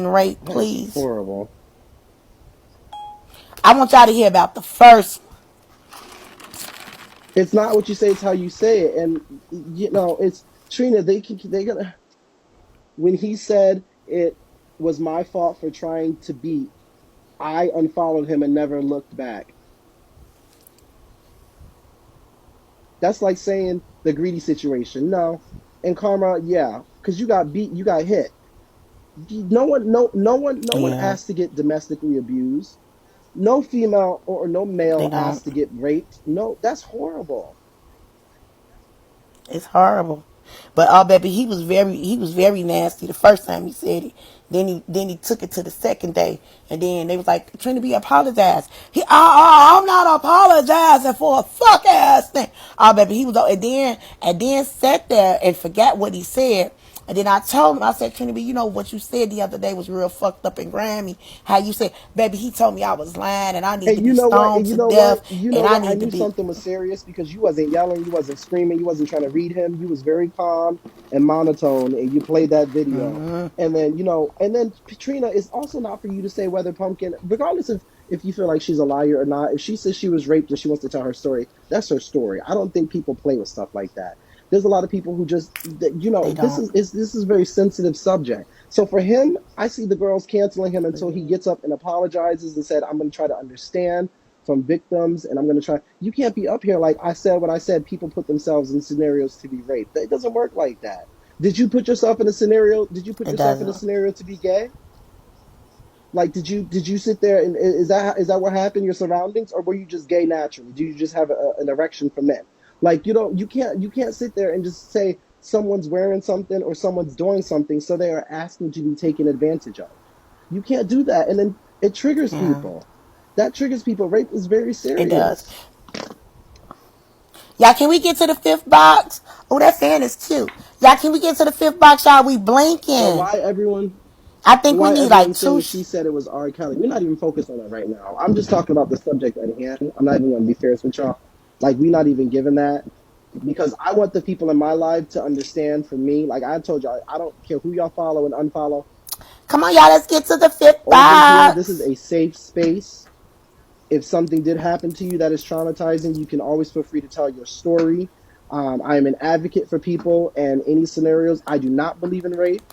raped, That's please. horrible. I want y'all to hear about the first. It's not what you say; it's how you say it. And it's Trina. They gonna when he said it was my fault for trying to beat. I unfollowed him and never looked back. That's like saying the greedy situation. No, and karma, yeah, because you got beat, you got hit. No one Yeah, asked to get domestically abused. No female or no they male don't. asked to get raped. No, that's horrible. It's horrible. But baby, he was very nasty the first time he said it. Then he took it to the second day, and then they was like, Trina B apologized. I'm not apologizing for a fuck ass thing. Baby, he was, and then sat there and forgot what he said. And then I told him, I said, Trina B, you know what you said the other day was real fucked up and grimy. How you said, baby, he told me I was lying and I need to And be you know what? stoned And you to know what? death You know and I what? I need to knew be. something was serious because you wasn't yelling, you wasn't screaming, you wasn't trying to read him. You was very calm and monotone, and you played that video. And then Katrina, is also not for you to say whether Pumpkin, regardless of if you feel like she's a liar or not. If she says she was raped and she wants to tell her story, that's her story. I don't think people play with stuff like that. There's a lot of people who just, They this don't. is a very sensitive subject. So for him, I see the girls canceling him until he gets up and apologizes and said, "I'm going to try to understand from victims, and I'm going to try." You can't be up here like I said what I said. People put themselves in scenarios to be raped. It doesn't work like that. Did you put yourself in a scenario? Did you put It yourself in a doesn't. scenario to be gay? Like, did you sit there and is that what happened? Your surroundings, or were you just gay naturally? Do you just have an erection for men? Like, you can't sit there and just say someone's wearing something or someone's doing something, so they are asking to be taken advantage of. You can't do that, and then it triggers Yeah, people. That triggers people. Rape is very it does. serious. Y'all, can we get to the fifth box? Oh, that fan is cute. Y'all, can we get to the fifth box? Y'all, we So blinking. why everyone? I But think we why need like everyone's two. saying she said it was R. Kelly? We're not even focused on that right now. I'm just talking about the subject at hand. I'm not even going to be fierce with y'all. Like, we're not even giving that because I want the people in my life to understand. For me, like I told y'all, I don't care who y'all follow and unfollow. Come on, y'all, let's get to the fifth Over here, this is box. a safe space. If something did happen to you that is traumatizing, you can always feel free to tell your story. I am an advocate for people and any scenarios. I do not believe in rape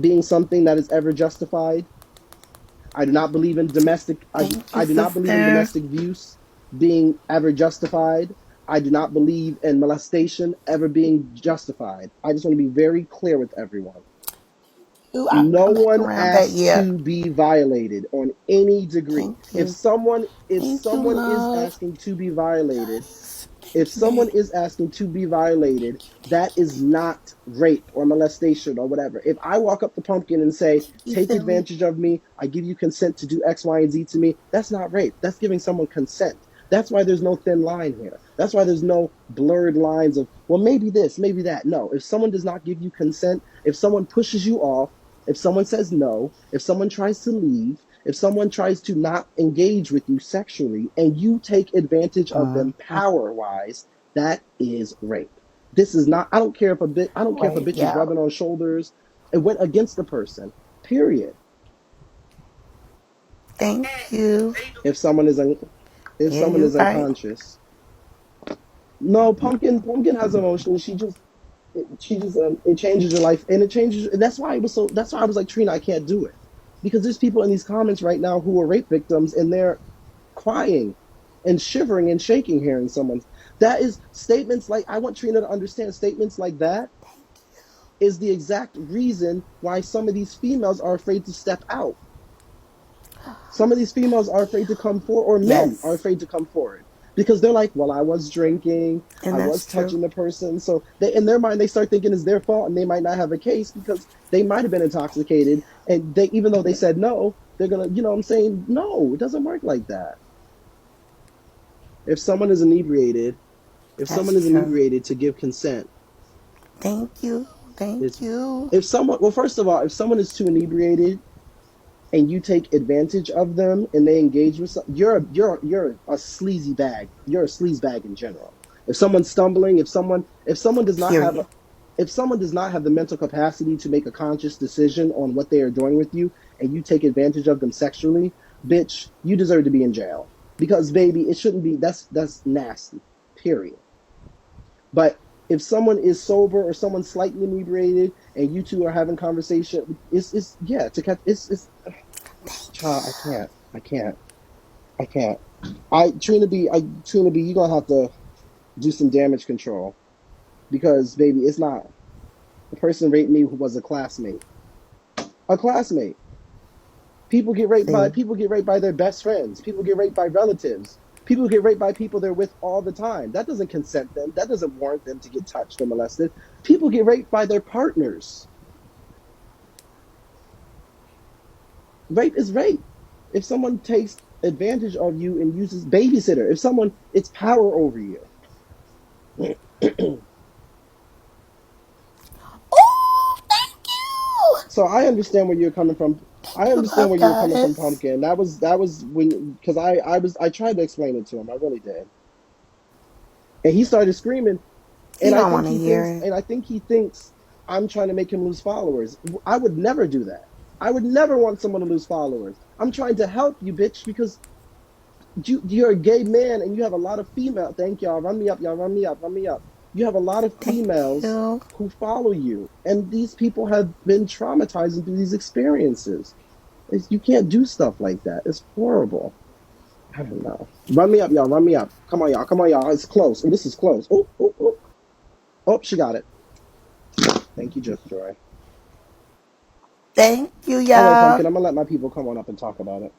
being something that is ever justified. I do not believe in domestic. Thank you, I do not believe in sister. domestic abuse being ever justified. I do not believe in molestation ever being justified. I just want to be very clear with everyone. Ooh, I No come back one around that. asks Yeah. to be violated on any degree. Thank If you. someone if Thank you, someone is love. asking to be violated, if Thank you, someone babe. is asking to be violated, Thank you. Thank that you. is not rape or molestation or whatever. If I walk up to Pumpkin and say, You take feel me? advantage of me, I give you consent to do X, Y, and Z to me, that's not rape. That's giving someone consent. That's why there's no thin line here. That's why there's no blurred lines of, well, maybe this, maybe that. No, if someone does not give you consent, if someone pushes you off, if someone says no, if someone tries to leave, if someone tries to not engage with you sexually and you take advantage of them power wise, that is rape. This is not. I don't care if a Wait, bitch is yeah. rubbing on shoulders. It went against the person. Period. Thank you. If someone is if Yeah, someone you is right. unconscious, no. Pumpkin has emotions. She just it changes your life, and it changes. And that's why it was so. That's why I was like, Trina, I can't do it because there's people in these comments right now who are rape victims, and they're crying and shivering and shaking hearing someone's. That is statements like, I want Trina to understand, statements like that is the exact reason why some of these females are afraid to step out. Some of these females are afraid to come forward, or men are Yes, afraid to come forward because they're like, well, I was drinking, and I was that's true. touching the person. So they, in their mind, they start thinking it's their fault and they might not have a case because they might have been intoxicated. And they, even though they said no, they're going to, I'm saying, no, it doesn't work like that. If someone is inebriated, if someone is That's true. inebriated to give consent, Thank you. Thank it's, you. if someone, well, first of all, if someone is too inebriated and you take advantage of them and they engage with some, you're a sleazy bag. You're a sleaze bag in general. If someone's stumbling, if someone does not have Period. if someone does not have the mental capacity to make a conscious decision on what they are doing with you, and you take advantage of them sexually, bitch, you deserve to be in jail. Because baby, it shouldn't be. That's nasty. Period. But if someone is sober or someone slightly inebriated and you two are having conversation, it's yeah to catch it's child. I can't. Trina B, you're gonna have to do some damage control because baby, it's not the person raped me who was a classmate. A classmate. See, People get raped by their best friends. People get raped by relatives. People get raped by people they're with all the time. That doesn't consent them. That doesn't warrant them to get touched or molested. People get raped by their partners. Rape is rape. If someone takes advantage of you and uses babysitter, if someone it's power over you. oh, thank you. So I understand where you're coming from. Thank I you, understand love where you're coming from, goddess. Pumpkin. That was when because I tried to explain it to him. I really did, and he started screaming. He don't want to hear it. And I think he thinks I'm trying to make him lose followers. I would never do that. I would never want someone to lose followers. I'm trying to help you, bitch, because you're a gay man and you have a lot of female. Thank y'all. Run me up, y'all. Run me up. Run me up. You have a lot of Thank females you. who follow you, and these people have been traumatized through these experiences. You can't do stuff like that. It's horrible. I don't know. Run me up, y'all. Run me up. Come on, y'all. Come on, y'all. It's close. Oh, this is close. Oh, oh, oh. Oh, she got it. Thank you, Just Joy. Thank you, All right, y'all. Pumpkin. I'm gonna let my people come on up and talk about it.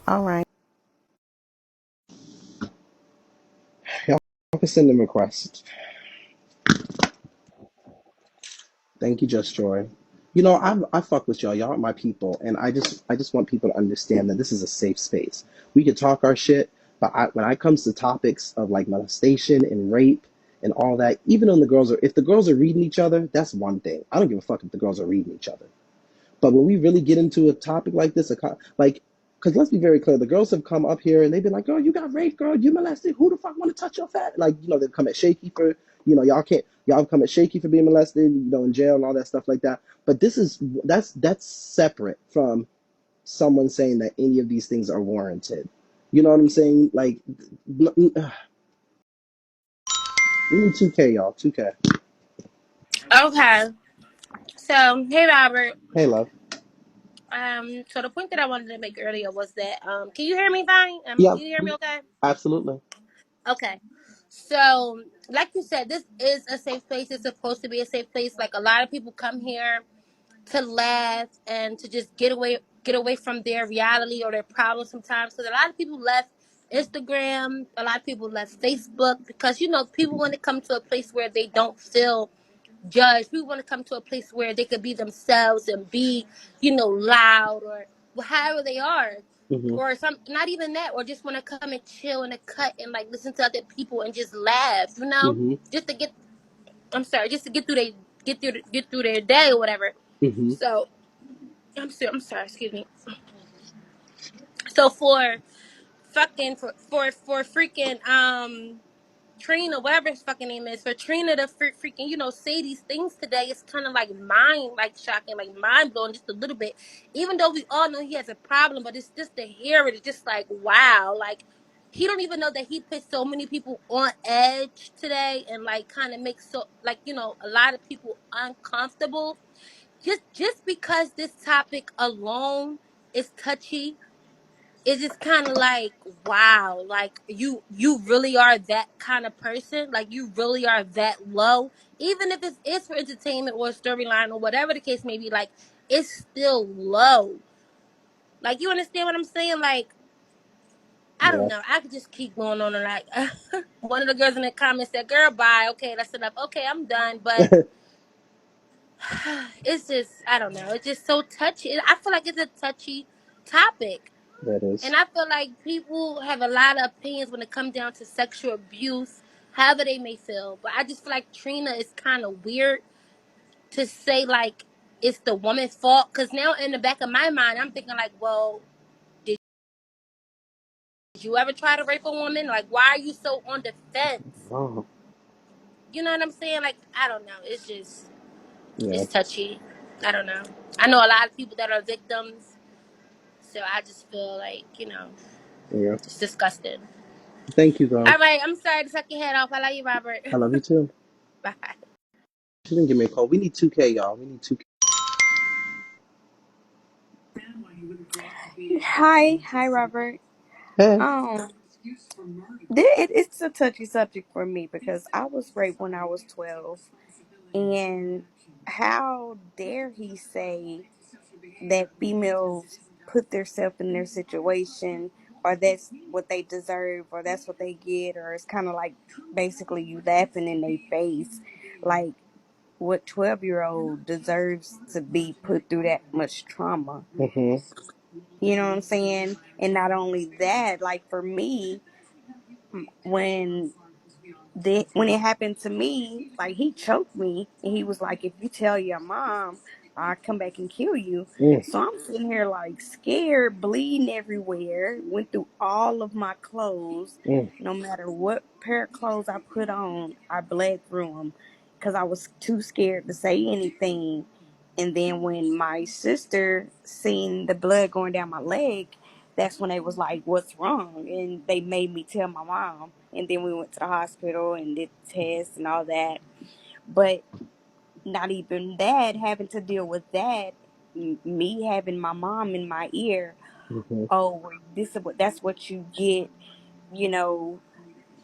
All right. Y'all can send them requests. Thank you, Just Joy. You know, I fuck with y'all. Y'all are my people, and I just want people to understand that this is a safe space. We can talk our shit, but when it comes to topics of like molestation and rape and all that, even when if the girls are reading each other, that's one thing. I don't give a fuck if the girls are reading each other. But when we really get into a topic like this, like, because let's be very clear, the girls have come up here and they've been like, "Girl, you got raped, girl, you molested. Who the fuck want to touch your fat?" Like, they come at Shaky for, y'all come at Shaky for being molested, in jail and all that stuff like that. But that's separate from someone saying that any of these things are warranted. You know what I'm saying? Like, we need 2K, y'all, 2K. Okay. So, hey Robert. Hey, love. So the point that I wanted to make earlier was that can you hear me fine? Yeah, Can you hear me okay? absolutely. Okay. So, like you said, this is a safe place. It's supposed to be a safe place. Like a lot of people come here to laugh and to just get away from their reality or their problems sometimes. Because a lot of people left Instagram, a lot of people left Facebook because people want to come to a place where they don't feel judged. We want to come to a place where they could be themselves and be, loud or however they are. Mm-hmm. Or some, not even that, or just want to come and chill in a cut and like listen to other people and just laugh, Mm-hmm. just to get. I'm sorry, just to get through their day or whatever. Mm-hmm. So I'm sorry, excuse me. So for freaking Trina, whatever his fucking name is, for Trina to freaking, say these things today, it's kind of like mind, like shocking, like mind blowing just a little bit. Even though we all know he has a problem, but it's just to hear it, it's just like, wow. Like, he don't even know that he put so many people on edge today and, like, kind of makes a lot of people uncomfortable. Just because this topic alone is touchy, it's just kind of like, wow, like you really are that kind of person, like you really are that low, even if it's for entertainment or storyline or whatever the case may be. Like, it's still low. Like, you understand what I'm saying? Like, I don't know, Yes. I could just keep going on and like one of the girls in the comments said, "Girl, bye, okay, that's enough, okay, I'm done." But it's just, I don't know, it's just so touchy. I feel like it's a touchy topic. That And is. I feel like people have a lot of opinions when it comes down to sexual abuse, however they may feel. But I just feel like Trina is kind of weird to say, like, it's the woman's fault. Because now in the back of my mind, I'm thinking, like, well, did you ever try to rape a woman? Like, why are you so on defense? Oh, You know what I'm saying? Like, I don't know. It's just, yeah. it's touchy. I don't know. I know a lot of people that are victims, so I just feel like, Yeah. it's disgusting. Thank you, girl. All right, I'm sorry to suck your head off. I love you, Robert. I love you too. Bye. She didn't give me a call. We need 2K, y'all. We need 2K. Hi, Robert. Hey. Um, it's a touchy subject for me because I was raped when I was 12, and how dare he say that females put themselves in their situation, or that's what they deserve, or that's what they get, or it's kind of like basically you laughing in their face, like what 12-year-old deserves to be put through that much trauma. Mm-hmm. You know what I'm saying? And not only that, like for me, when when it happened to me, like he choked me and he was like, if you tell your mom, I'll come back and kill you. Mm, So I'm sitting here like scared, bleeding everywhere, went through all of my clothes. mm. No matter what pair of clothes I put on, I bled through them because I was too scared to say anything. And then when my sister seen the blood going down my leg, that's when they was like, what's wrong? And they made me tell my mom. And then we went to the hospital and did tests and all that. But not even that, having to deal with that, me having my mom in my ear, Mm-hmm. oh, well, that's what you get, you know,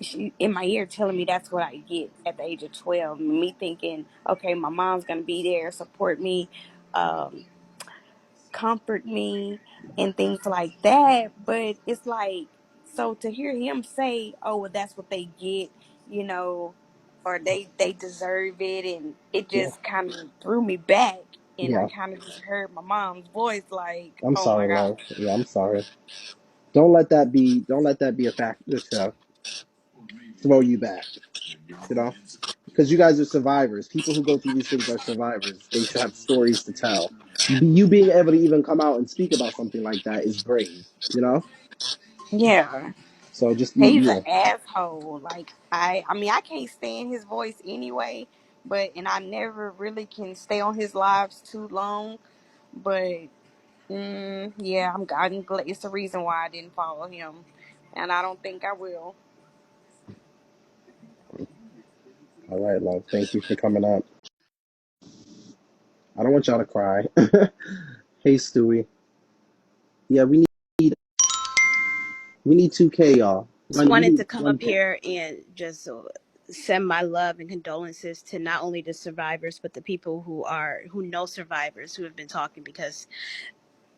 she, in my ear telling me that's what I get at the age of 12. Me thinking, okay, my mom's going to be there, support me, um, comfort me and things like that. But it's like, so to hear him say, oh, well, that's what they get, you know, or they deserve it, and it Yeah. just kind of threw me back, and I Yeah. kind of just heard my mom's voice like, I'm oh my sorry, god. love. Yeah, I'm sorry. Don't let that be a factor to throw you back, you know? Because you guys are survivors. People who go through these things are survivors. They should have stories to tell. You being able to even come out and speak about something like that is brave, you know? Yeah, So just, he's an asshole. Like I mean, I can't stand his voice anyway, but and I never really can stay on his lives too long, but yeah, I'm glad. It's the reason why I didn't follow him, and I don't think I will. all right, love. Thank you for coming up. I don't want y'all to cry. Hey, Stewie. Yeah, we need 2K, y'all. Just We wanted need to come up 1K. here and just send my love and condolences to not only the survivors but the people who know survivors who have been talking, because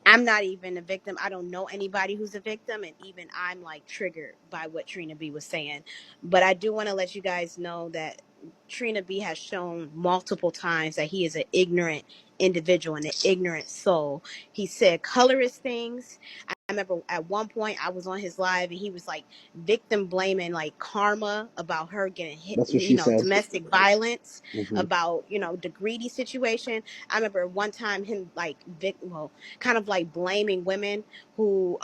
I'm not even a victim. I don't know anybody who's a victim, and even I'm like triggered by what Trina B was saying. But I do want to let you guys know that Trina B has shown multiple times that he is an ignorant individual and an ignorant soul. He said colorist things. I remember at one point I was on his live and he was like victim blaming like karma about her getting hit, That's what she said. domestic violence, Hmm. about, the greedy situation. I remember one time him like kind of like blaming women who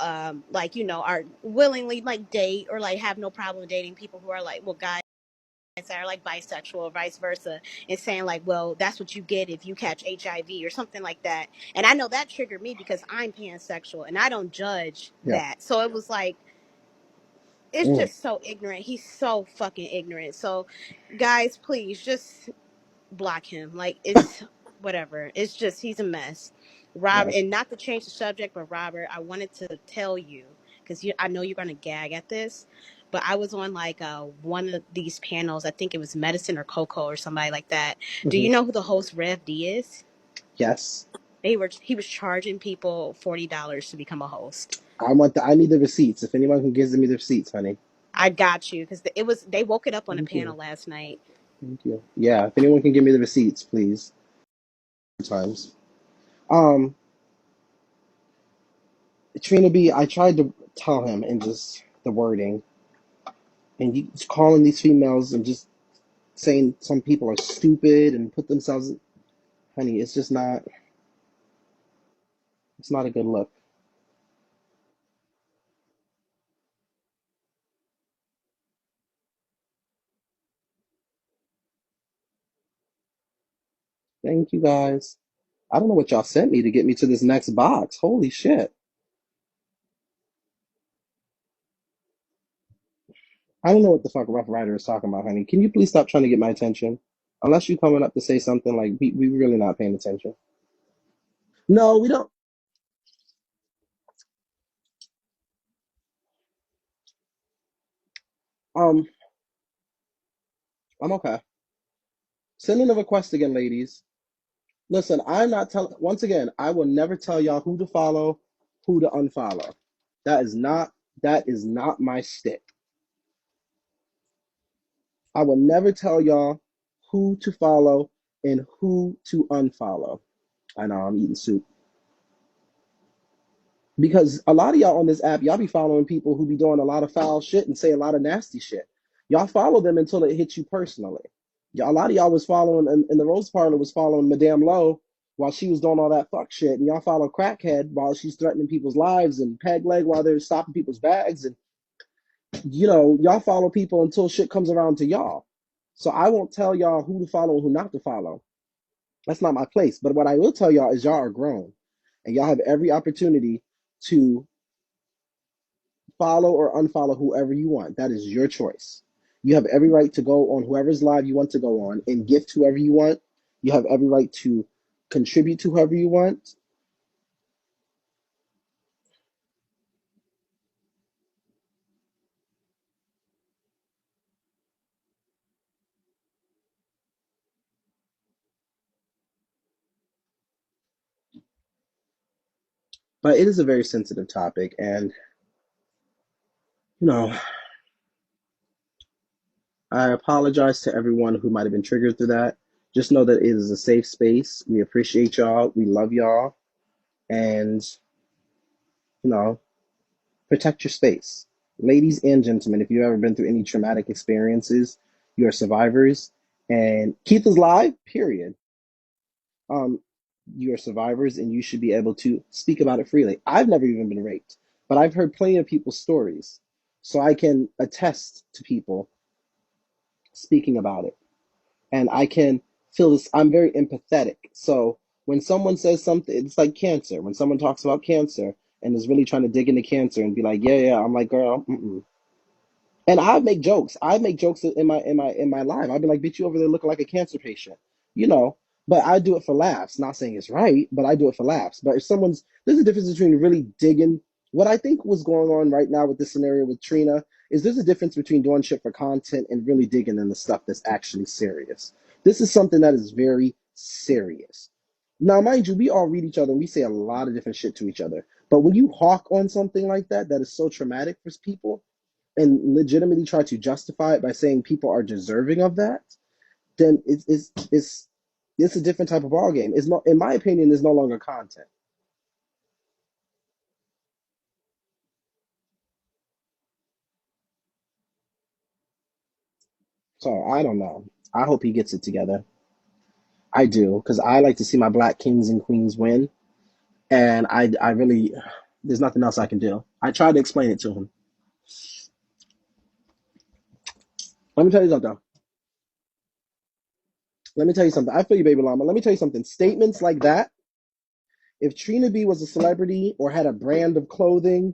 like are willingly like date or like have no problem dating people who are like, well, guys that are like bisexual or vice versa, and saying like, well, that's what you get if you catch HIV or something like that. And I know that triggered me because I'm pansexual and I don't judge Yeah. that. So it was like, it's Mm, just so ignorant. He's so fucking ignorant. So guys, please just block him. Like, it's whatever. It's just, he's a mess. Rob, yeah. and not to change the subject, but Robert, I wanted to tell you because I know you're gonna gag at this, but I was on like one of these panels. I think it was Medicine or Coco or somebody like that. Do Hmm. you know who the host Rev D is? Yes. He was charging people $40 to become a host. I need the receipts. If anyone can give me the receipts, honey. I got you because they woke it up on a Thank you. panel last night. Thank you. Yeah, if anyone can give me the receipts, please. Times. Um, Trina B, I tried to tell him in just the wording, and he's calling these females and just saying some people are stupid and put themselves. Honey, it's just not. It's not a good look. Thank you guys. I don't know what y'all sent me to get me to this next box. Holy shit. I don't know what the fuck Rough Rider is talking about, honey. Can you please stop trying to get my attention? Unless you coming up to say something like we really not paying attention. No, we don't. Um, I'm okay. Send in a request again, ladies. Listen, I'm not telling. Once again, I will never tell y'all who to follow, who to unfollow. That is not. That is not my stick. I will never tell y'all who to follow and who to unfollow. I know I'm eating soup. Because a lot of y'all on this app, y'all be following people who be doing a lot of foul shit and say a lot of nasty shit. Y'all follow them until it hits you personally. A lot of y'all was following, and the Rose Parlor was following Madame Lowe while she was doing all that fuck shit, and y'all follow Crackhead while she's threatening people's lives, and Peg Leg while they're stopping people's bags, and y'all follow people until shit comes around to y'all. So I won't tell y'all who to follow and who not to follow. That's not my place. But what I will tell y'all is y'all are grown, and y'all have every opportunity to follow or unfollow whoever you want. That is your choice. You have every right to go on whoever's live you want to go on and gift whoever you want. You have every right to contribute to whoever you want. But it is a very sensitive topic, and you know, I apologize to everyone who might have been triggered through that. Just know that it is a safe space. We appreciate y'all. We love y'all, and you know, protect your space. Ladies and gentlemen, if you've ever been through any traumatic experiences, you're survivors. And Keith is live, period. Um, you're survivors and you should be able to speak about it freely. I've never even been raped, but I've heard plenty of people's stories. So I can attest to people speaking about it. And I can feel this. I'm very empathetic. So when someone says something, it's like cancer. When someone talks about cancer and is really trying to dig into cancer and be like, yeah, yeah, I'm like, girl, mm-mm. And I make jokes. I make jokes in my life. I'd be like, bitch, you over there looking like a cancer patient, you know. But I do it for laughs. Not saying it's right, but I do it for laughs. But if there's a difference between really digging. What I think was going on right now with this scenario with Trina is there's a difference between doing shit for content and really digging in the stuff that's actually serious. This is something that is very serious. Now, mind you, we all read each other and we say a lot of different shit to each other. But when you hawk on something like that, that is so traumatic for people, and legitimately try to justify it by saying people are deserving of that, then it's a different type of ball game. It's not, in my opinion, is no longer content. So I don't know. I hope he gets it together. I do, because I like to see my black kings and queens win, and I really, there's nothing else I can do. I tried to explain it to him. Let me tell you something. Let me tell you something. I feel you, baby llama. Let me tell you something. Statements like that. If Trina B was a celebrity or had a brand of clothing,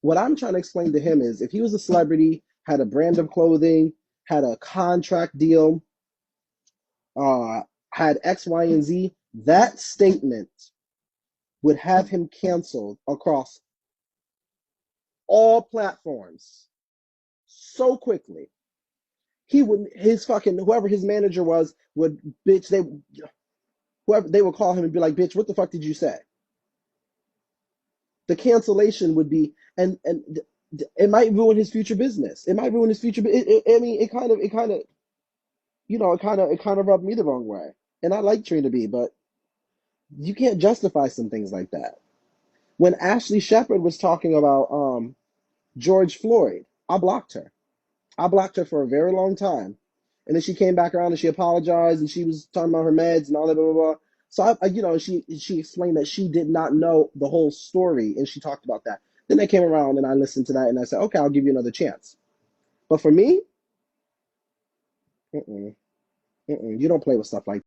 what I'm trying to explain to him is if he was a celebrity, had a brand of clothing, had a contract deal, uh, had X, Y, and Z, that statement would have him canceled across all platforms so quickly. He would, his fucking, whoever his manager was, would, bitch, whoever, they would call him and be like, bitch, what the fuck did you say? The cancellation would be, and it might ruin his future business. It might ruin his future. I mean, it kind of rubbed me the wrong way. And I like Trina B, but you can't justify some things like that. When Ashley Shepard was talking about George Floyd, I blocked her. I blocked her for a very long time. And then she came back around and she apologized and she was talking about her meds and all that, blah, blah, blah. So, she explained that she did not know the whole story and she talked about that. Then I came around and I listened to that and I said, okay, I'll give you another chance. But for me, mm-mm, mm-mm, you don't play with stuff like